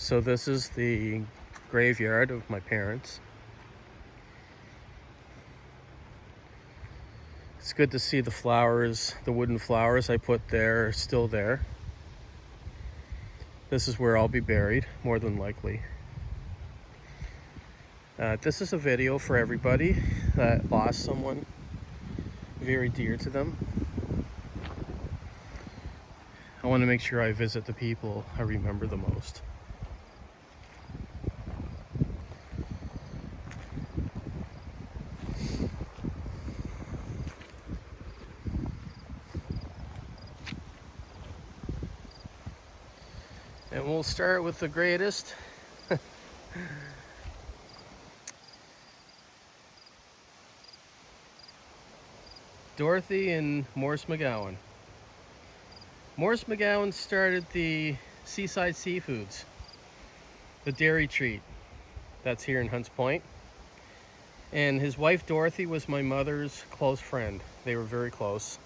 So this is the graveyard of my parents. It's good to see the flowers, the wooden flowers I put there are still there. This is where I'll be buried, more than likely. This is a video for everybody that lost someone very dear to them. I want to make sure I visit the people I remember the most. And we'll start with the greatest. Dorothy and Maurice MacGowan. Maurice MacGowan started the Seaside Seafoods, the dairy treat that's here in Hunts Point. And his wife Dorothy was my mother's close friend. They were very close.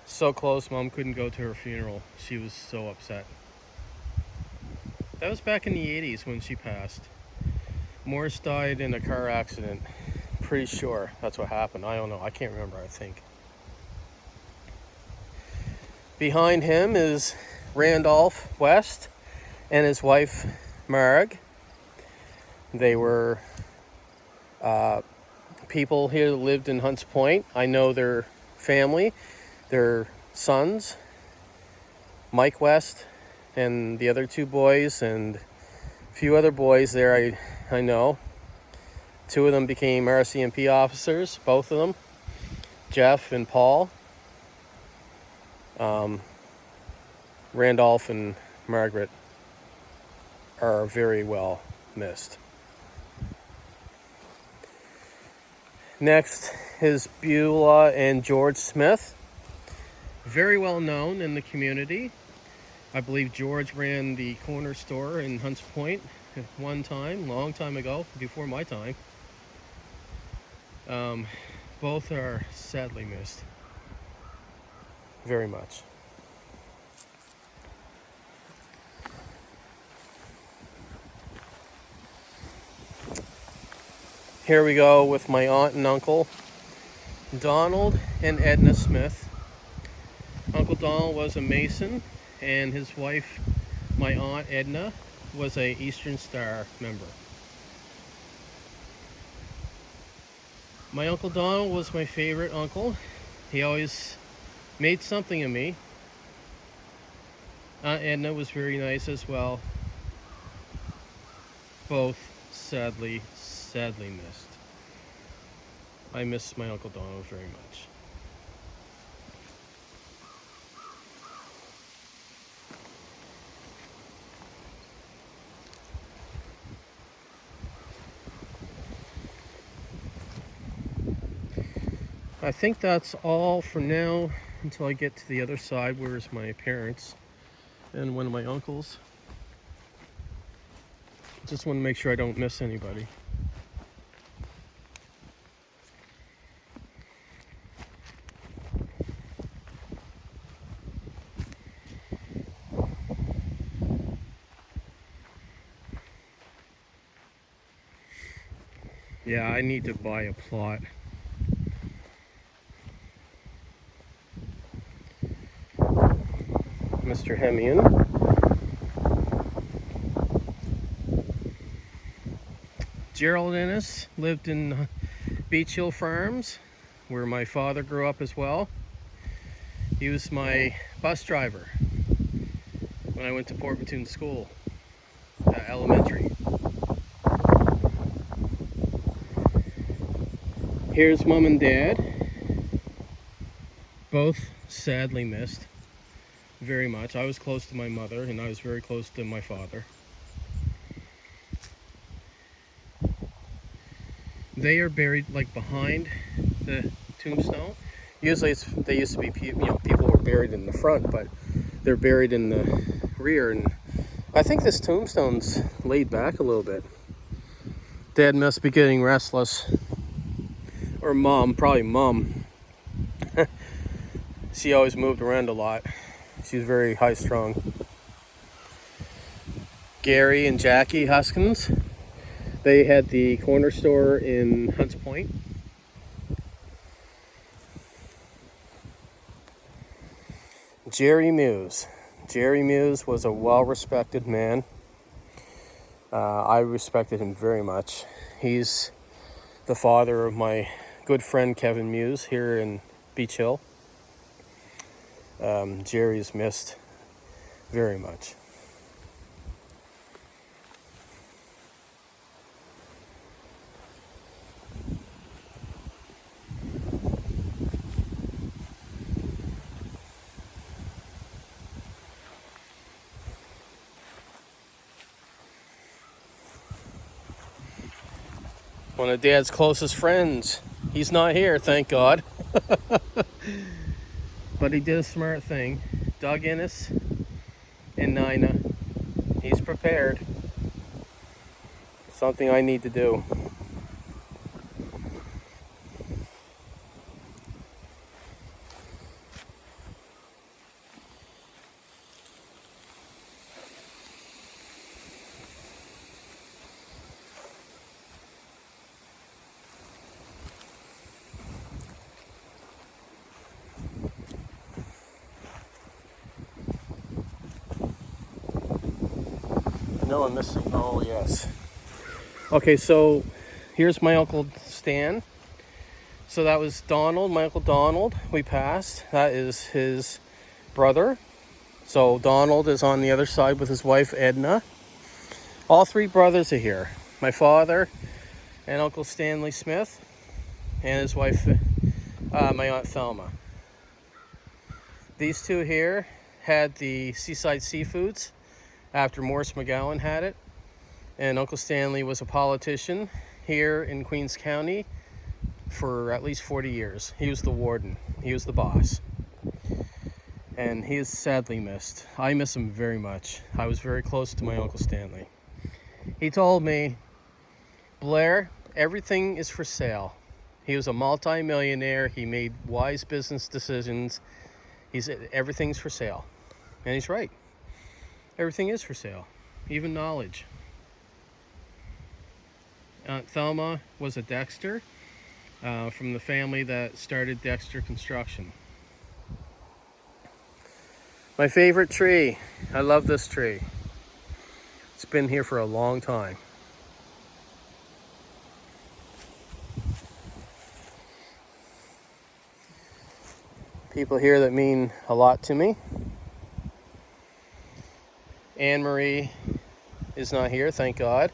So close, Mom couldn't go to her funeral. She was so upset. That was back in the 80s when she passed. Maurice died in a car accident. Pretty sure that's what happened. I don't know. I can't remember, I think. Behind him is Randoph West and his wife, Marg. They were people here that lived in Hunts Point. I know their family, their sons, Mike West, and the other two boys, and a few other boys there I know. Two of them became RCMP officers, both of them, Jeff and Paul. Randolph and Margaret are very well missed. Next is Beulah and George Smith, very well known in the community. I believe George ran the corner store in Hunts Point at one time, long time ago, before my time. Both are sadly missed, very much. Here we go with my aunt and uncle, Donald and Edna Smith. Uncle Donald was a Mason, and his wife, my aunt Edna, was a Eastern Star member. My Uncle Donald was my favorite uncle. He always made something of me. Aunt Edna was very nice as well. Both sadly missed. I miss my Uncle Donald very much. I think that's all for now until I get to the other side, where's my parents and one of my uncles. Just want to make sure I don't miss anybody. Yeah, I need to buy a plot. Mr. Hemian. Gerald Ennis lived in Beach Hill Farms, where my father grew up as well. He was my bus driver when I went to Port Mattoon School, elementary. Here's Mom and Dad, both sadly missed very much. I was close to my mother, and I was very close to my father. They are buried like behind the tombstone. Usually they used to be, people were buried in the front, but they're buried in the rear, and I think this tombstone's laid back a little bit. Dad must be getting restless. Or Mom, probably Mom. She always moved around a lot. She was very high strung. Gary and Jackie Huskins. They had the corner store in Hunts Point. Jerry Muse. Jerry Muse was a well-respected man. I respected him very much. He's the father of my good friend Kevin Muse here in Beach Hill. Jerry is missed very much. One of Dad's closest friends. He's not here, thank God. But he did a smart thing. Doug Innes and Nina. He's prepared. Something I need to do. No, I'm missing. Oh, yes. Okay, so here's my Uncle Stan. So that was Donald, my Uncle Donald. We passed. That is his brother. So Donald is on the other side with his wife, Edna. All three brothers are here. My father and Uncle Stanley Smith and his wife, my Aunt Thelma. These two here had the Seaside Seafoods after Maurice MacGowan had it. And Uncle Stanley was a politician here in Queens County for at least 40 years. He was the warden. He was the boss. And he is sadly missed. I miss him very much. I was very close to my Uncle Stanley. He told me, Blair, everything is for sale. He was a multi-millionaire. He made wise business decisions. He said, everything's for sale. And he's right. Everything is for sale, even knowledge. Aunt Thelma was a Dexter from the family that started Dexter Construction. My favorite tree. I love this tree. It's been here for a long time. People here that mean a lot to me. Anne Marie is not here, thank God.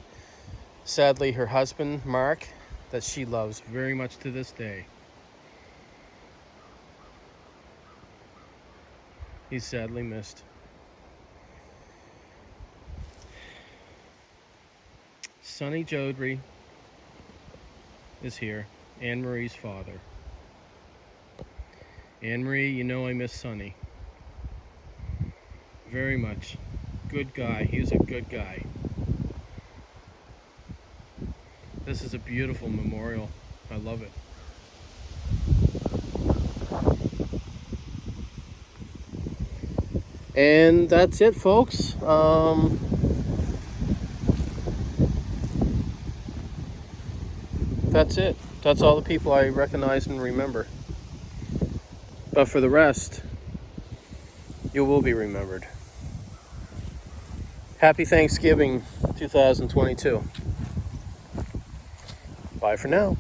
Sadly, her husband, Mark, that she loves very much to this day. He's sadly missed. Sonny Jodrey is here, Anne Marie's father. Anne Marie, you know I miss Sonny very much. Good guy. He was a good guy. This is a beautiful memorial. I love it. And that's it, folks. That's it. That's all the people I recognize and remember. But for the rest, you will be remembered. Happy Thanksgiving 2022. Bye for now.